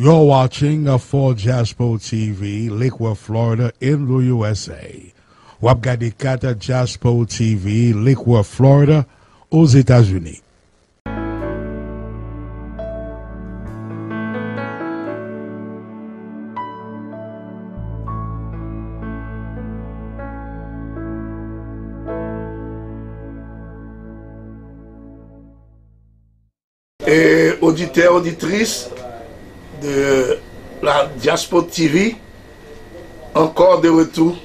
You're watching for Jaspo TV, Lakewood, Florida, in the USA. Wap gade kata Jaspo TV, Lakewood, Florida, aux États-Unis. Et auditeurs, auditrices de la Jaspo TV, encore de retour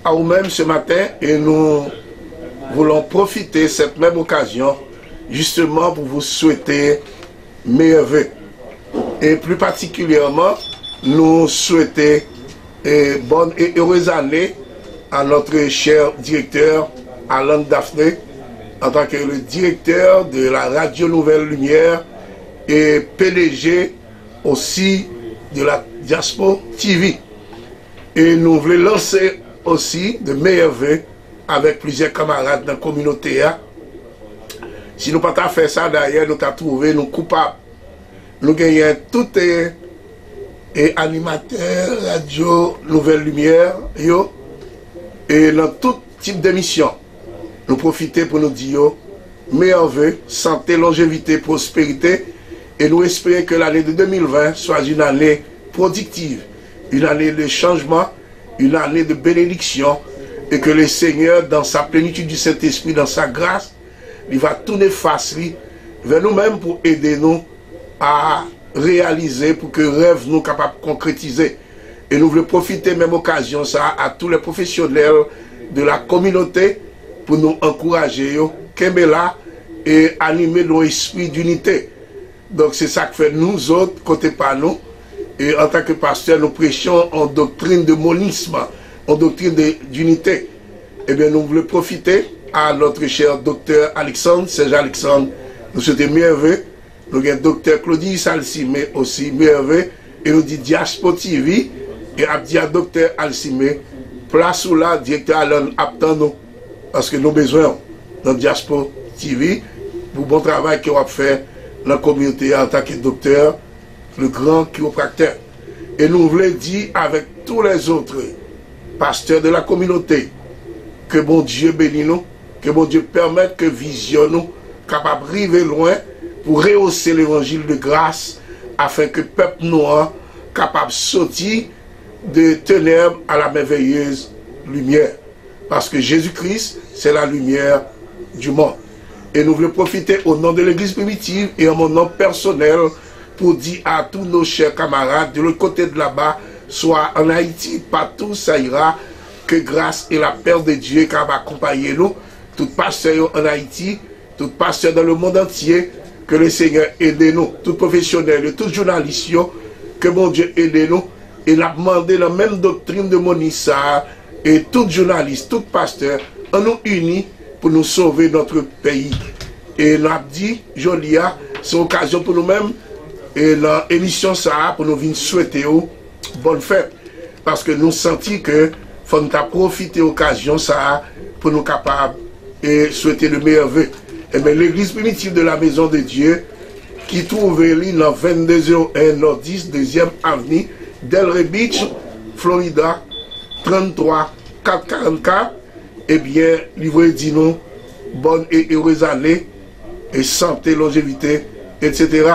à vous-même ce matin, et nous voulons profiter de cette même occasion justement pour vous souhaiter meilleurs vœux. Et plus particulièrement, nous souhaiter bonne et heureuse année à notre cher directeur Alain Daphné, en tant que le directeur de la Radio Nouvelle Lumière et PDG aussi de la Jaspo TV. Et nous voulons lancer aussi de meilleurs vœux avec plusieurs camarades dans la communauté. Si nous n'avons pas fait ça d'ailleurs, nous avons trouvé nous coupables. Nous gagnons tout et animateurs, Radio Nouvelle Lumière, et dans tout type d'émission. Nous profiter pour nous dire meilleurs vœux, santé, longévité, prospérité, et nous espérons que l'année de 2020 soit une année productive, une année de changement, une année de bénédiction, et que le Seigneur, dans sa plénitude du Saint-Esprit, dans sa grâce, il va tourner face vers nous-mêmes pour aider nous à réaliser, pour que rêve nous capables de concrétiser. Et nous voulons profiter même occasion ça à tous les professionnels de la communauté pour nous encourager, là et animer nos esprits d'unité. Donc c'est ça que fait nous autres, côté par nous. Et en tant que pasteur, nous prêchons en doctrine de monisme, en doctrine d'unité. Eh bien, nous voulons profiter à notre cher docteur Alexandre, Serge Alexandre, nous souhaitons merveilleux. Nous avons docteur Claudie Alcimé aussi merveilleux. Et nous dit Jaspo TV et Abdia docteur Alcimé, place où là, directeur Alain Aptan nous. Parce que nous avons besoin dans Jaspo TV pour le bon travail qu'on a fait dans la communauté en tant que docteur, le grand chiropracteur. Et nous voulons dire avec tous les autres pasteurs de la communauté que bon Dieu bénisse nous, que bon Dieu permette que vision nous capable de arriver loin pour rehausser l'évangile de grâce afin que le peuple noir capable de sortir de ténèbres à la merveilleuse lumière. Parce que Jésus-Christ, c'est la lumière du monde. Et nous voulons profiter au nom de l'Église primitive et en mon nom personnel pour dire à tous nos chers camarades de l'autre côté de là-bas, soit en Haïti, partout ça ira, que grâce et la paix de Dieu qui va accompagner nous, tout pasteur en Haïti, tout pasteur dans le monde entier, que le Seigneur aide nous, tout professionnel, tout journaliste, que mon Dieu aide nous, et l'a demandé la même doctrine de Monissa, et tout journaliste, tout pasteur, on nous unis pour nous sauver notre pays. Et l'a dit, Jolia, c'est l'occasion pour nous-mêmes, et l'émission ça, pour nous venir souhaiter bonne fête. Parce que nous sentons que faut nous profiter de l'occasion ça, pour nous capables et souhaiter le meilleur vœu. Et bien l'église primitive de la Maison de Dieu, qui trouve dans 2201 Nord-10, 2e avenue, Delray Beach, Florida, 33 444, eh bien, livré dit nous, bonne et heureuse année, et santé, longévité, etc.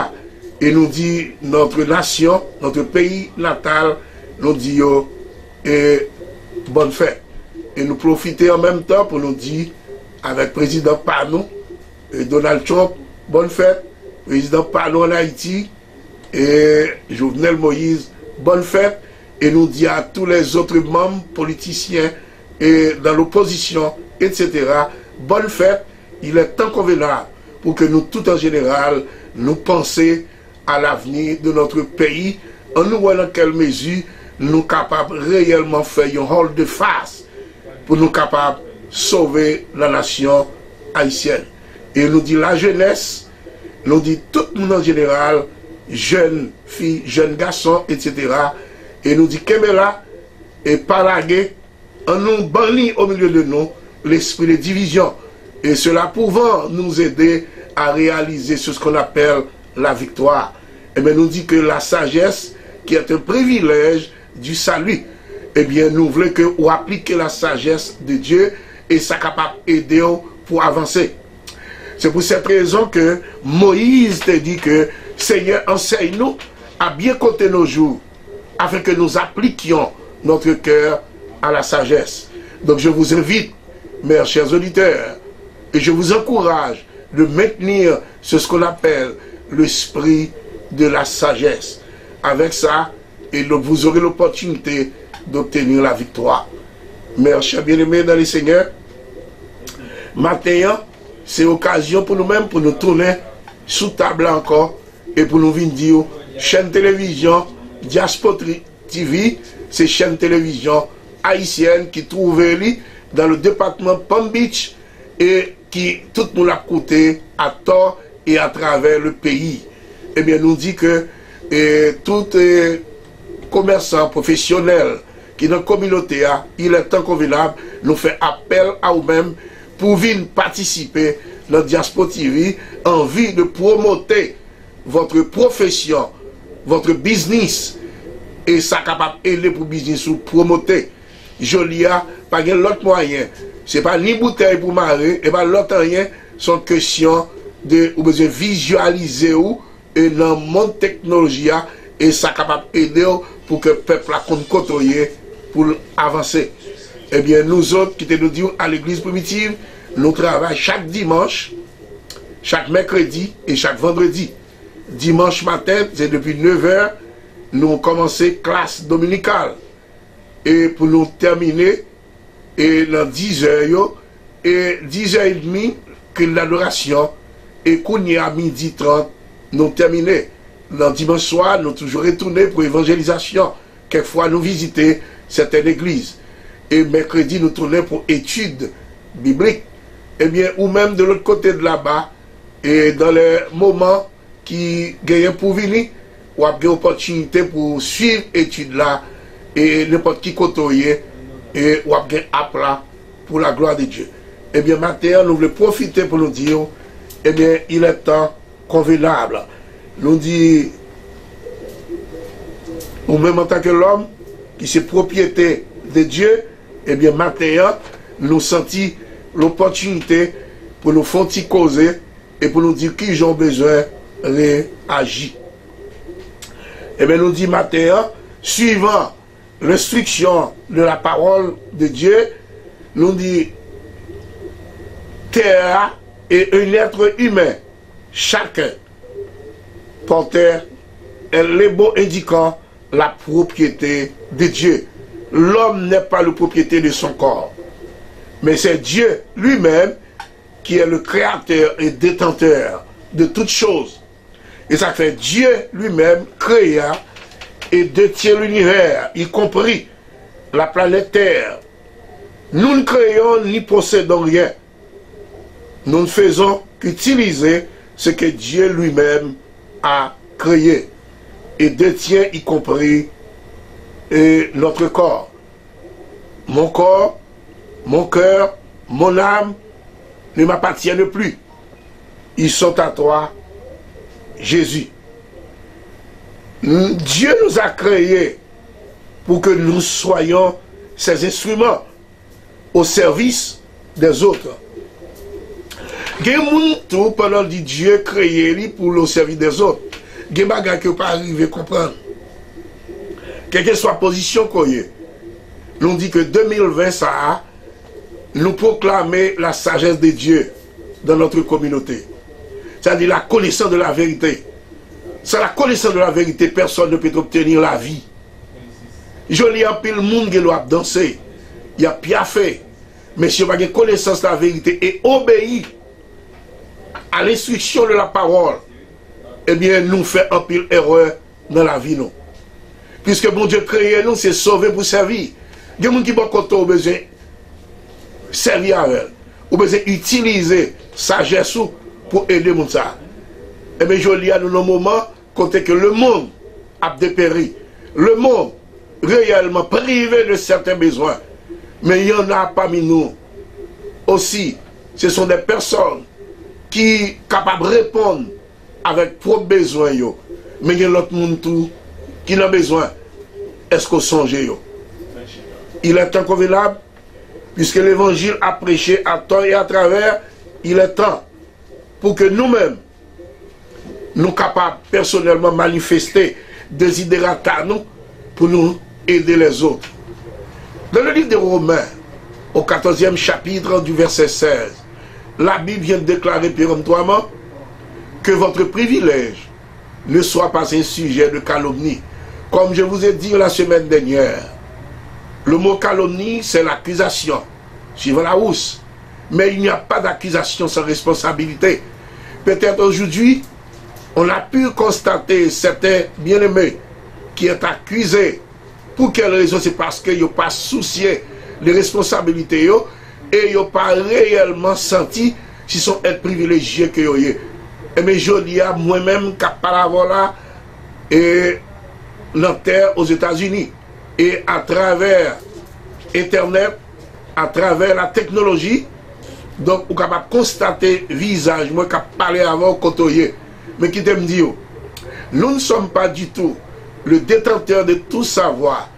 Et nous dit notre nation, notre pays natal, nous dit et bonne fête. Et nous profiter en même temps pour nous dire, avec président Pano et Donald Trump, bonne fête, président Pano en Haïti, et Jovenel Moïse, bonne fête. Et nous dit à tous les autres membres politiciens et dans l'opposition, etc., bonne fête. Il est temps convenable pour que nous, tout en général, nous pensions à l'avenir de notre pays, en nous voyant dans quelle mesure nous sommes capables réellement faire un rôle de face pour nous capables de sauver la nation haïtienne. Et nous dit la jeunesse, nous dit tout le monde en général, jeunes filles, jeunes garçons, etc., et nous dit Kemela et Paragé, en nous banni au milieu de nous l'esprit de division. Et cela pouvant nous aider à réaliser ce qu'on appelle la victoire. eh bien, nous dit que la sagesse, qui est un privilège du salut, eh bien, nous voulons que vous appliquez la sagesse de Dieu et ça capable d'aider pour avancer. C'est pour cette raison que Moïse te dit que Seigneur, enseigne-nous à bien compter nos jours afin que nous appliquions notre cœur à la sagesse. Donc je vous invite, mes chers auditeurs, et je vous encourage de maintenir ce qu'on appelle l'esprit de la sagesse. Avec ça, et donc vous aurez l'opportunité d'obtenir la victoire. Mes chers bien-aimés dans les Seigneurs, matin, c'est l'occasion pour nous-mêmes, pour nous tourner sous table encore, et pour nous venir dire, chaîne télévision, Diaspora TV, c'est chaîne télévision haïtienne qui trouve dans le département Palm Beach et qui tout nous l'a coûté à tort et à travers le pays. Eh bien, nous dit que tout commerçant professionnel qui est dans la communauté, il est temps convenable, nous fait appel à vous-même pour venir participer dans Diaspora TV en vue de promouvoir votre profession, votre business, et ça capable d'aider pour business ou promouvoir. Jolia, pas de l'autre moyen. Ce n'est pas ni bouteille pour marrer, et pas l'autre rien, sont question de ou besoin visualiser ou et dans le monde technologie et ça capable d'aider pour que le peuple a côtoyer pour avancer. Eh bien, nous autres qui nous disons à l'église primitive, nous travaillons chaque dimanche, chaque mercredi et chaque vendredi. Dimanche matin, c'est depuis 9 h, nous commençons classe dominicale. Et pour nous terminer, et dans 10 h, et 10 h 30, que l'adoration, et qu'on y a midi 30, nous terminons. Dans dimanche soir, nous toujours retourner pour l'évangélisation. Quelquefois, nous visiter certaines églises. Et mercredi, nous tournons pour études bibliques. Eh bien, ou même de l'autre côté de là-bas, et dans les moments qui gagnent pour venir, ou avez l'opportunité pour suivre l'étude là, et n'importe qui côtoyer, et ou avez appel pour la gloire de Dieu. Eh bien, maintenant, nous voulons profiter pour nous dire, eh bien, il est temps convenable. Nous dit, ou même en tant que l'homme, qui c'est propriété de Dieu, eh bien, maintenant, nous sentons l'opportunité pour nous faire causer et pour nous dire qu'ils ont besoin de réagir. Eh bien, nous dit maintenant, suivant l'instruction de la parole de Dieu, nous dit, terre et un être humain, chacun, porteur un label indiquant la propriété de Dieu. L'homme n'est pas la propriété de son corps, mais c'est Dieu lui-même qui est le créateur et détenteur de toutes choses. Et ça fait Dieu lui-même créa et détient l'univers, y compris la planète Terre. Nous ne créons ni possédons rien. Nous ne faisons qu'utiliser ce que Dieu lui-même a créé et détient y compris notre corps. Mon corps, mon cœur, mon âme ne m'appartiennent plus. Ils sont à toi, Jésus. Dieu nous a créés pour que nous soyons ses instruments au service des autres. Tout pendant que Dieu créé pour le service des autres. Il y a des gens qui ne peuvent pas arriver à comprendre. Quelle que soit la position qu'on y est, nous dit que 2020, ça, nous proclamer la sagesse de Dieu dans notre communauté. C'est-à-dire la connaissance de la vérité. Sans la connaissance de la vérité, personne ne peut obtenir la vie. Je lis un peu le monde qui doit danser. Il y a bien fait. Mais si on n'a pas connaissance de la vérité et obéir à l'instruction de la parole, eh bien, nous faisons un pile erreur dans la vie, nous. Puisque bon Dieu créé nous, c'est sauver pour servir. Il y a des gens qui ont besoin de servir avec elle. Ou besoin d'utiliser sagesse pour aider les gens. Eh bien, je lis à nos moments, côté que le monde a dépéri. Le monde, réellement privé de certains besoins. Mais il y en a parmi nous aussi. Ce sont des personnes qui sont capables de répondre avec trop de besoins. mais il y a l'autre monde tout qui n'a besoin. Est-ce qu'on songe? Il est inconvenable, puisque l'évangile a prêché à temps et à travers, il est temps pour que nous-mêmes, nous capables personnellement manifester des idérata nous pour nous aider les autres. Dans le livre des Romains, au 14e chapitre du verset 16, la Bible vient de déclarer péremptoirement que votre privilège ne soit pas un sujet de calomnie. Comme je vous ai dit la semaine dernière, le mot calomnie, c'est l'accusation, suivant la housse. Mais il n'y a pas d'accusation sans responsabilité. Peut-être aujourd'hui, on a pu constater certains bien-aimés qui est accusé. Pour quelle raison? C'est parce qu'ils n'ont pas soucié des responsabilités et ils n'ont pas réellement senti s'ils sont être privilégiés que yo. Et mais je dis à moi-même qu'à parler là et la terre aux États-Unis et à travers Internet, à travers la technologie, donc on est capable de constater visage, moi qui parlé avant côtoyer, mais qui t'aime dire, nous ne sommes pas du tout le détenteur de tout savoir.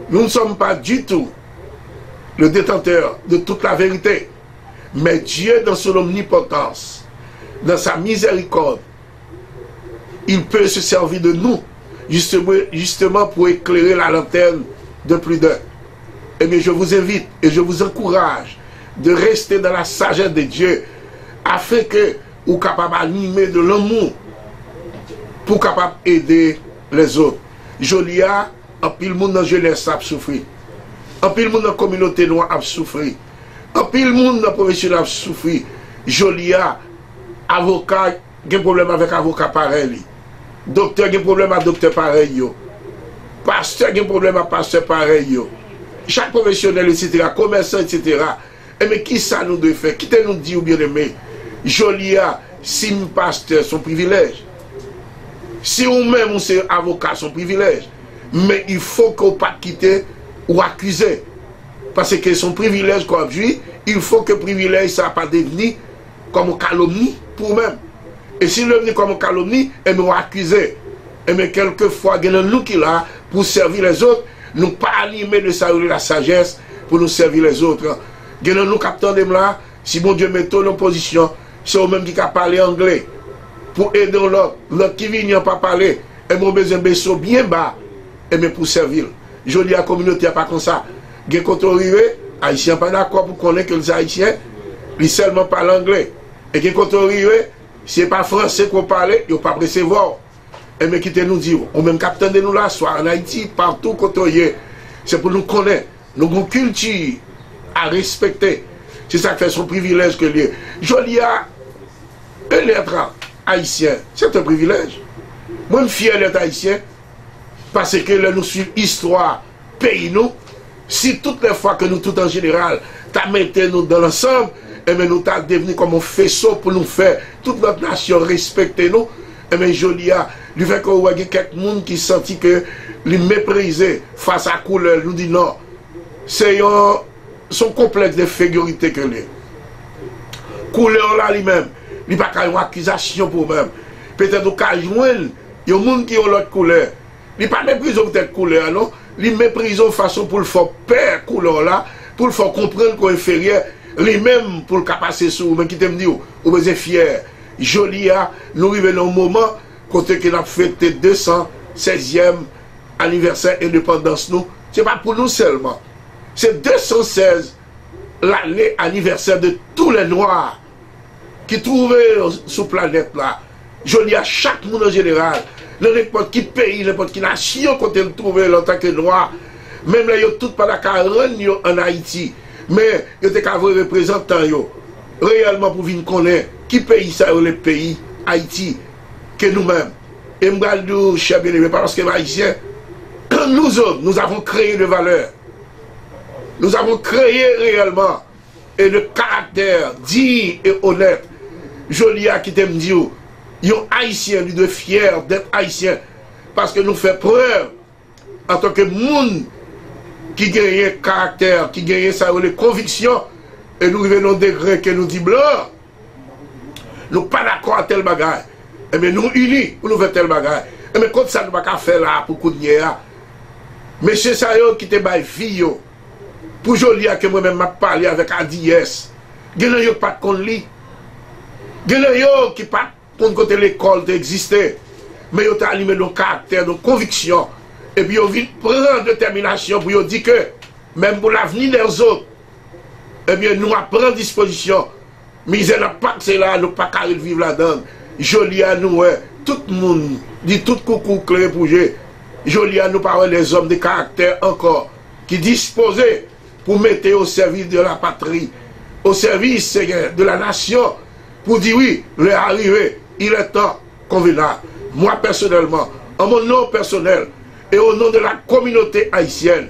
Nous ne sommes pas du tout le détenteur de toute la vérité. Mais Dieu, dans son omnipotence, dans sa miséricorde, il peut se servir de nous, justement pour éclairer la lanterne de plus d'un. Et bien, je vous invite et je vous encourage de rester dans la sagesse de Dieu, afin que vous soyez capable d'animer de l'amour pour capable aider les autres. Jolia, en pile monde dans la jeunesse a souffert. En pile monde dans la communauté noire a souffert. En pile monde dans la profession a souffert. Jolia, avocat, il y a un problème avec avocat pareil. Docteur, il y a un problème avec docteur pareil. Pasteur, il y a un problème avec pasteur pareil. Chaque professionnel, etc., commerçant, etc. Et mais qui ça nous doit faire? Qui te nous dit ou bien aimé? Jolia, si un pasteur, son privilège. Si ou même on c'est avocat, son privilège. Mais il faut qu'on ne pas quitter ou accuser. Parce que son privilège qu'on a joué, il faut que le privilège ça pas devenir comme calomnie pour même. Et s'il est venu comme calomnie, et nous accuser. Et mais quelquefois, il y a nous qui là pour servir les autres, nous pas animer de la sagesse pour nous servir les autres. Il y a nous capteurs de là, si bon Dieu met tout en position, c'est eux-mêmes qui parlent anglais. Pour aider l'autre, l'autre qui vient pas parler, et mon besoin de bien bas, et mais pour servir. Je dis à la communauté, pas comme ça. Quand on arrive, les Haïtiens pas d'accord pour connaître que les Haïtiens, ils seulement parlent anglais. Et quand on arrive, si ce n'est pas français qu'on parle, ils n'ont pas recevoir. Et mais qui te nous dit, on même capteur de nous là, soit en Haïti, partout quand on y est, c'est pour nous connaître, nous avons une culture à respecter. C'est ça qui fait son privilège que lui. Je dis à un lettre haïtien, c'est un privilège. Moi, je suis fier d'être haïtien, parce que là, nous suivons l'histoire, pays nous. Si toutes les fois que nous, tout en général, mettons nous dans l'ensemble, et bien nous t'as devenu comme un faisceau pour nous faire toute notre nation respecter nous. Et bien je dis à lui fait qu'il y a quelqu'un qui sentit que les mépriser face à la couleur, nous dit non. C'est son complexe de figurité que les couleur là lui-même, il n'y a pas une accusation pour même. Peut-être qu'il y a des gens qui ont l'autre couleur. Il n'y a pas méprisé cette couleur, non? Il méprise de façon pour le faire perdre couleur là, pour le faire comprendre qu'on est inférieur. Lui-même pour le passer sur mais qui te me dit vous êtes fier. Joli à nous arrivons au moment côté que nous fêté 216e anniversaire indépendance nous. C'est pas pour nous seulement. C'est 216 l'année anniversaire de tous les noirs qui trouvaient sur la planète là. Joli à chaque monde en général. N'importe qui pays, n'importe qui nation quand ils trouvaient en tant que noir. Même là, ils n'ont tout pas d'accord en Haïti. Mais ils étaient qu'à représentants réellement pour venir connaître qui pays ça le pays Haïti que nous-mêmes. Et nous cher bien-aimé, parce que les Haïtiens, nous autres, nous avons créé de valeurs. Nous avons créé réellement et de caractère digne et honnête. Jolia qui t'aime dire, ils sont haïtiens, ils doivent fiers d'être haïtiens. Parce que nous faisons preuve en tant que monde qui gagne caractère, qui gagne ça les convictions, et nous revenons au degré que nous dit blanc, nous pas d'accord à tel bagage. Et bien nous unis pour nous faire tel bagage. Et mais quand ça ne va pas faire là pour continuer là. Monsieur Sayo qui te baille vie pour Jolia que moi-même m'a parlé avec Adiès. Gen yo pas de kon li. Gen yo qui pas kon côté l'école d'exister. Mais yo t'a animé nos caractère, nos convictions. Et puis yo vient prendre détermination pour yo dire que même pour l'avenir des autres, eh bien nous prenons disposition. Misère n'a pas que c'est là, nous pas qu'à vivre là-dedans. Jolia nous, tout le monde dit tout coucou clair pour jouer. Jolia nous parle les hommes de caractère encore qui disposaient pour mettre au service de la patrie, au service de la nation, pour dire oui, le arrivé, il est temps convenable. Moi personnellement, en mon nom personnel et au nom de la communauté haïtienne,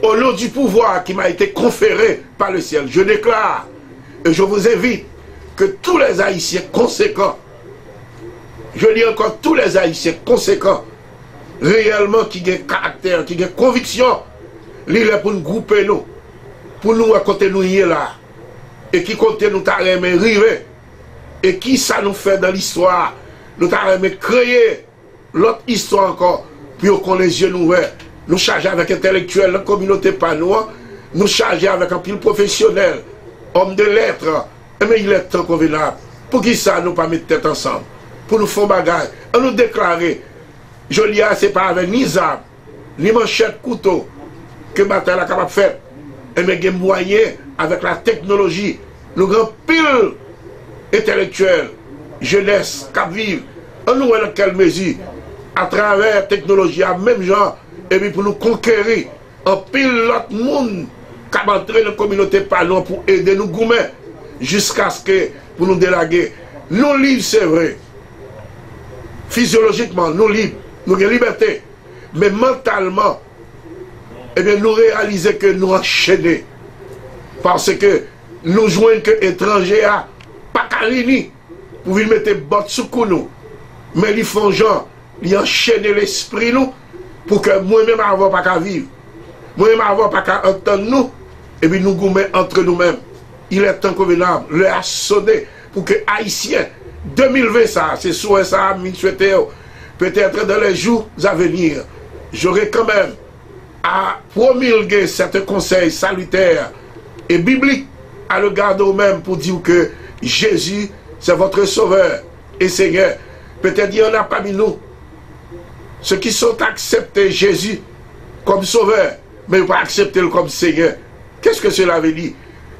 au nom du pouvoir qui m'a été conféré par le ciel, je déclare et je vous invite que tous les Haïtiens conséquents, je dis encore tous les Haïtiens conséquents, réellement qui ont caractère, qui ont conviction, ils sont pour nous grouper nous, pour nous côté nous y est là, et qui côté nous t'a aimé river, et qui ça nous fait dans l'histoire, nous t'a aimé créer l'autre histoire encore, puis qu'on les yeux nous ouverts, nous charger avec intellectuels, la communauté pas nous charger avec un pile professionnel, homme de lettres, mais il est temps convenable, pour qui ça nous pas mettre tête ensemble, pour nous faire bagage, et nous déclarer, Jolia c'est pas avec ni armes, ni manchette couteau, que bataille est capable de faire, mais il y a moyen avec la technologie, nous avons pile intellectuel, jeunesse, cap vivre, nous dans quelle mesure, à travers la technologie, à même genre, et puis pour nous conquérir, en pile l'autre monde, qui a entré dans la communauté par nous pour aider nous goumer, jusqu'à ce que, pour nous délaguer, nous libres, c'est vrai, physiologiquement, nous libres, nous avons liberté, mais mentalement, eh bien, nous réalisons que nous enchaînons. Parce que nous jouons que étrangers à pas carini pour venir mettre botte sous nous. Mais ils font genre, ils enchaînent l'esprit nous pour que moi-même avant pas qu'à vivre. Moi-même avant pas qu'à entendre nous. Et puis nous gourmets entre nous-mêmes. Il est temps convenable, le a sonné pour que Haïtiens 2020 ça, c'est soit ça, peut-être dans les jours à venir, j'aurai quand même à promulguer certains conseils salutaires et bibliques à le garder au même pour dire que Jésus, c'est votre sauveur et Seigneur. Peut-être il y en a parmi nous, ceux qui sont acceptés Jésus comme sauveur, mais pas accepter comme Seigneur. Qu'est-ce que cela veut dire?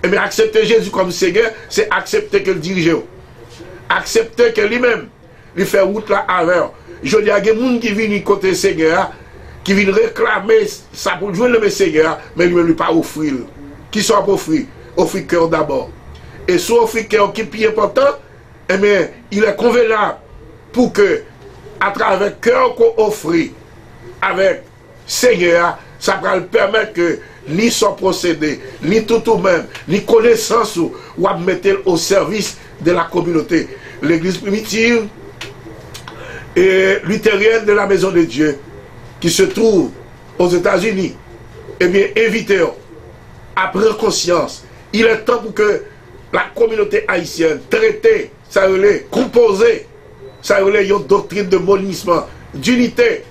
Eh bien, accepter Jésus comme Seigneur, c'est accepter que le dirige. Accepter que lui-même, lui fait route là avec. Je dis à des gens qui viennent côté Seigneur, qui viennent réclamer ça pour jouer le Seigneur, mais lui ne lui pas offrir. Qui soit offrir? Offrir cœur d'abord. Et soit offrir cœur qui est plus important, eh bien, il est convenable pour que, à travers cœur qu'on offre avec Seigneur, ça va le permettre que ni son procédé, ni tout ou même, ni connaissance ou à mettre au service de la communauté. L'église primitive et luthérienne de la Maison de Dieu, qui se trouve aux États-Unis, eh bien, invitez-vous à prendre conscience. Il est temps pour que la communauté haïtienne traite, ça relève, composer, ça relève une doctrine de monissement, d'unité,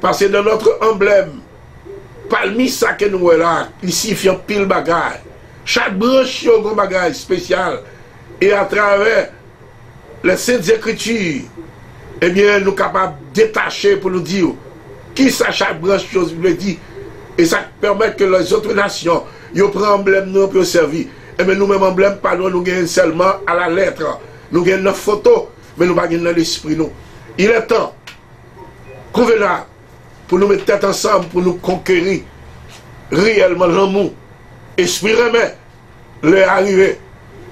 parce que dans notre emblème, parmi ça que nous avons là, ici, il y a pile bagage. Chaque branche, il y a un bagage spécial. Et à travers les Saintes Écritures, eh bien, nous sommes capables de détacher pour nous dire qui ça chaque branche chose veut dire. Et ça permet que les autres nations, ils prennent emblème, nous pour servir. Et bien, nous-mêmes, emblème, pas nous gagnons seulement à la lettre. Nous gagnons nos photos, mais nous ne gagnons pas l'esprit. Il est temps, convenable, pour nous mettre tête ensemble, pour nous conquérir réellement l'amour. Esprit remet, le arrivé.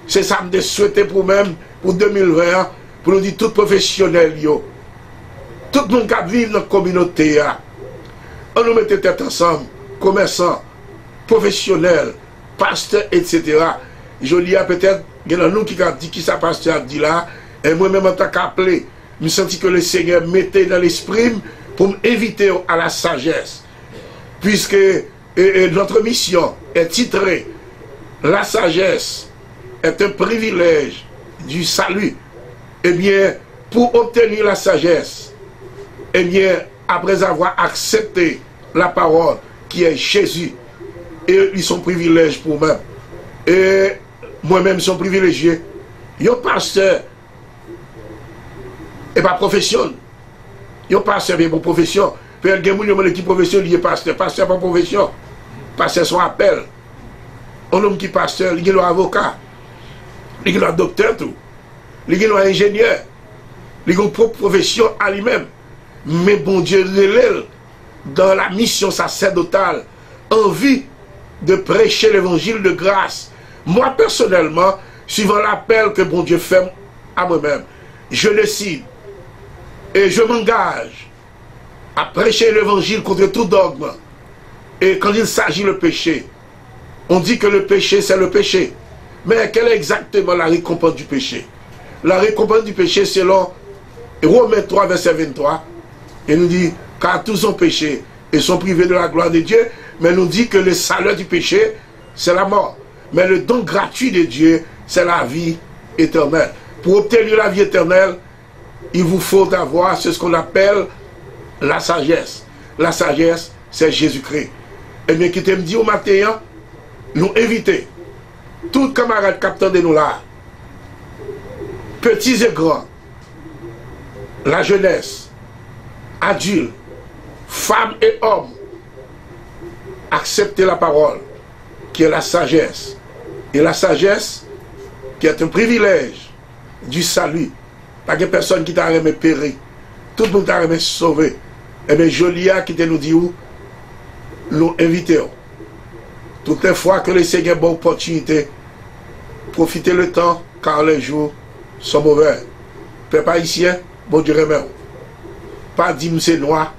C'est ça que je souhaite pour même, pour 2020, pour nous dire tout professionnel, yo. Tout le monde qui vit dans la communauté, on nous mette tête ensemble, commerçants, professionnels, pasteurs, etc. Je dis peut-être, il y en a nous qui ont dit qui ça pasteur dit là, et moi-même en tant qu'appelé, je me sens que le Seigneur mettait dans l'esprit pour m'inviter à la sagesse. Puisque notre mission est titrée La sagesse est un privilège du salut. Eh bien, pour obtenir la sagesse, eh bien, après avoir accepté la parole qui est Jésus, et ils sont privilèges pour moi. Et moi-même, sont privilégié. Yo pasteur, et pas profession. Yo pasteur, et pas profession. Puis il y a des gens qui profession, il est pasteur. Pasteur, pas profession. Pasteur, son appel. Un homme qui est pasteur, il est avocat. Il est docteur, tout. Il est ingénieur. Il a une propre profession à lui-même. Mais bon Dieu, relève dans la mission sacerdotale, envie de prêcher l'évangile de grâce. Moi, personnellement, suivant l'appel que bon Dieu fait à moi-même, je décide et je m'engage à prêcher l'évangile contre tout dogme. Et quand il s'agit de péché, on dit que le péché, c'est le péché. Mais quelle est exactement la récompense du péché? La récompense du péché, selon Romains 3, verset 23, il nous dit, car tous ont péché et sont privés de la gloire de Dieu, mais nous dit que le salaire du péché, c'est la mort. Mais le don gratuit de Dieu, c'est la vie éternelle. Pour obtenir la vie éternelle, il vous faut avoir ce qu'on appelle la sagesse. La sagesse, c'est Jésus-Christ. Et bien, qui t'aime dit au matin, nous inviter, tous camarades capteurs de nous là, petits et grands, la jeunesse, adultes, femmes et hommes, accepter la parole, qui est la sagesse. Et la sagesse, qui est un privilège du salut. Pas que personne qui t'a remis périr. Tout le monde t'a remis sauvé. Et bien, Jolia qui te nous dit où, nous invitons. Toutes les fois que le Seigneur a bonne opportunité, profitez le temps, car les jours sont mauvais. Peuple haïtien, bon Dieu remet. Pas dit c'est noir,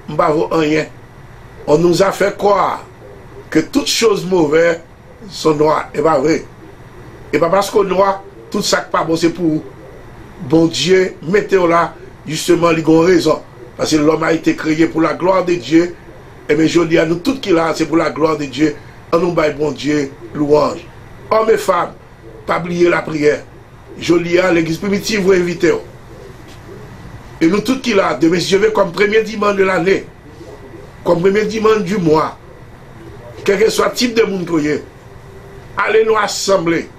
m'ba vaut rien. On nous a fait croire que toutes choses mauvaises sont noires. Et pas vrai. Et pas parce qu'on noir, tout ça qui pas bon, c'est pour vous. Bon Dieu, mettez-le là, justement, il a raison. Parce que l'homme a été créé pour la gloire de Dieu. Et bien, je dis à nous, tout qui là, c'est pour la gloire de Dieu. On nous baille, bon Dieu, louange. Hommes et femmes, pas oublier la prière. Je dis à l'église primitive, vous invitez. Et nous, tout qui là, demain, je vais comme premier dimanche de l'année, comme premier dimanche du mois, quel que soit le type de monde que vous allez nous assembler,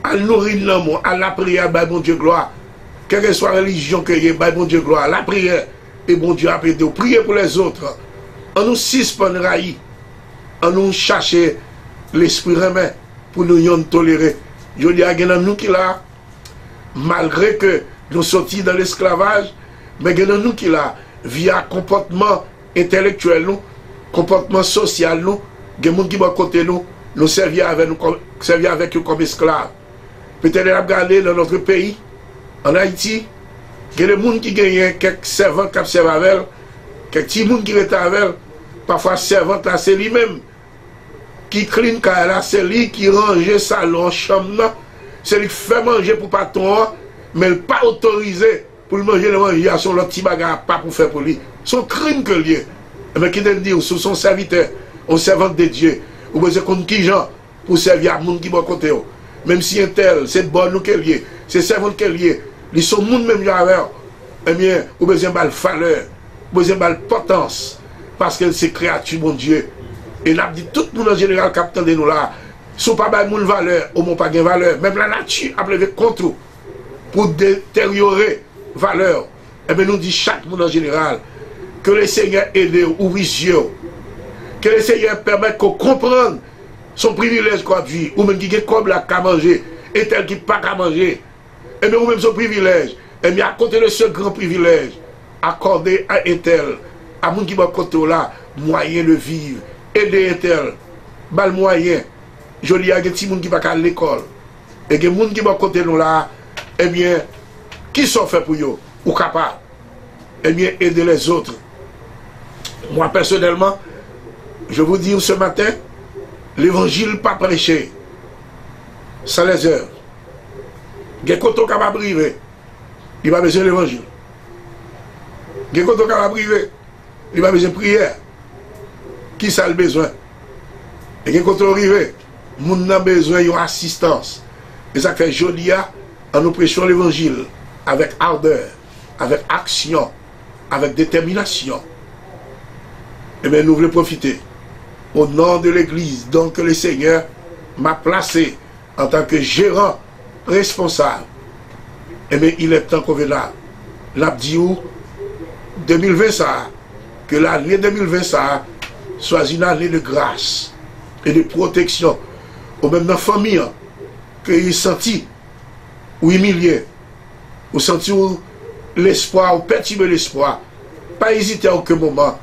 à nourrir l'amour, à la prière, bah, bon Dieu, gloire. Quelle que soit la religion que vous avez, bah, bon Dieu, gloire. La prière, et bon Dieu, après de prier pour les autres. On nous suspend raï, on nous cherche l'esprit remet pour nous tolérer. Je dis à nous qui là, malgré que nous sortis dans l'esclavage, mais nous qui là, via comportement intellectuel, nous, comportement social, nous, des gens qui vont côté nous, nous servir avec eux comme esclaves. Peut-être regarder dans notre pays, en Haïti, il y a des gens qui gagnent quelques servants qui servent avec eux, quelques petits gens qui restent avec eux, parfois servant là, c'est lui-même qui clean là, c'est lui qui range salon, chambre, c'est lui qui fait manger pour patron, mais il n'est pas autorisé pour manger le manger à son petit bagarre, pas pour faire pour lui. Son crime que lui. Mais qui te dit, sous son serviteur, au servant de Dieu, ou besoin contre qui gens pour servir à monde qui va côté. Même si un tel, c'est bon nous qu'elle est, c'est servant qu'elle est, ils sont monde même avec. Eh bien, ou besoin de valeur, ou besoin de potence, parce que c'est créature, mon Dieu. Et n'a dit tout le monde en général captant de nous là, sont pas de valeur, ou mon pas de valeur. Même la nature a levé contre nous pour détériorer valeur. Et bien nous dit chaque monde en général que le Seigneur aide ou vision, que le Seigneur permette qu'on comprenne son privilège qu'on vit, ou même qui est comme la qu'à manger, et tel qui pas qu'à manger. Et bien ou même son privilège. Et bien à côté de ce grand privilège accordé à un tel, à monde qui va côté là, moyen de vivre, aider un tel, bal moyen. Je dis à des petits gens qui va à l'école, et des gens qui va côté nous là, eh bien, qui sont faits pour eux, ou capables, eh bien, aider les autres. Moi, personnellement, je vous dis ce matin, l'évangile pas prêché, sans les heures. Il y a des gens qui va priver, il va besoin de l'évangile. Il y a des gens qui va priver, il va besoin de prière. Qui ça le besoin? Et quand on arrive, nous avons besoin d'une assistance. Et ça fait joli, en nous prêchons l'évangile avec ardeur, avec action, avec détermination. Et bien, nous voulons profiter au nom de l'Église, donc que le Seigneur m'a placé en tant que gérant responsable. Et bien, il est temps convenable. L'abdiou 2020 ça, que l'année 2020 ça soit une année de grâce et de protection. Ou même dans la famille, qu'il senti ou humilié, ou senti l'espoir, ou perturber l'espoir. Pas hésiter à aucun moment.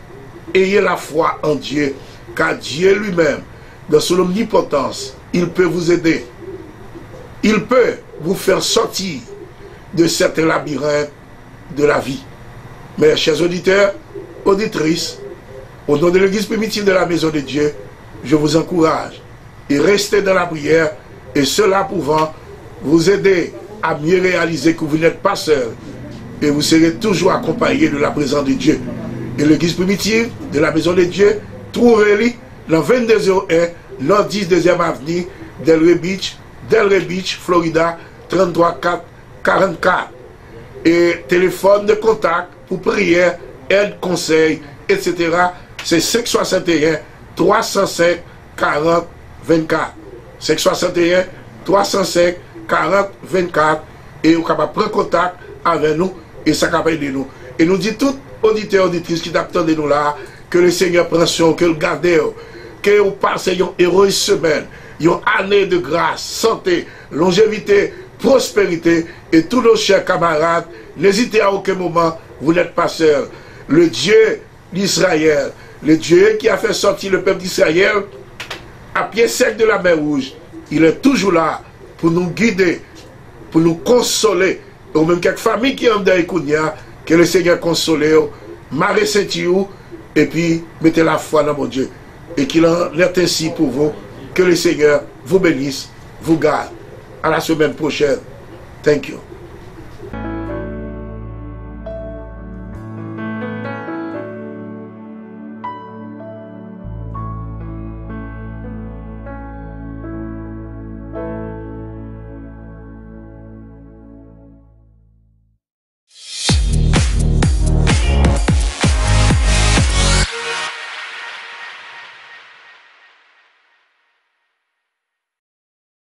Ayez la foi en Dieu, car Dieu lui-même, dans son omnipotence, il peut vous aider. Il peut vous faire sortir de certains labyrinthes de la vie. Mes chers auditeurs, auditrices, au nom de l'Église primitive de la Maison de Dieu, je vous encourage et restez dans la prière, et cela pouvant vous aider à mieux réaliser que vous n'êtes pas seul et vous serez toujours accompagné de la présence de Dieu. Et l'Église primitive de la Maison de Dieu, trouvez-le dans 2201 Nord 10 2e Avenue, Delray Beach, Florida, 33444. Et téléphone de contact pour prière, aide, conseil, etc. C'est 561 305 40 24. 561 305 40 24. Et vous pouvez prendre contact avec nous et ça va aider nous. Et nous dit tout auditeur, auditrice qui t'attendent de nous là, que le Seigneur prend soin, que le garde, que vous passez une heureuse semaine, une année de grâce, santé, longévité, prospérité. Et tous nos chers camarades, n'hésitez à aucun moment, vous n'êtes pas seuls. Le Dieu d'Israël, le Dieu qui a fait sortir le peuple d'Israël à pied sec de la mer Rouge, il est toujours là pour nous guider, pour nous consoler. Ou même quelques familles qui ont des Kounia, que le Seigneur console, marre Saint-Iou, et puis mettez la foi dans mon Dieu. Et qu'il en est ainsi pour vous. Que le Seigneur vous bénisse, vous garde. À la semaine prochaine. Thank you.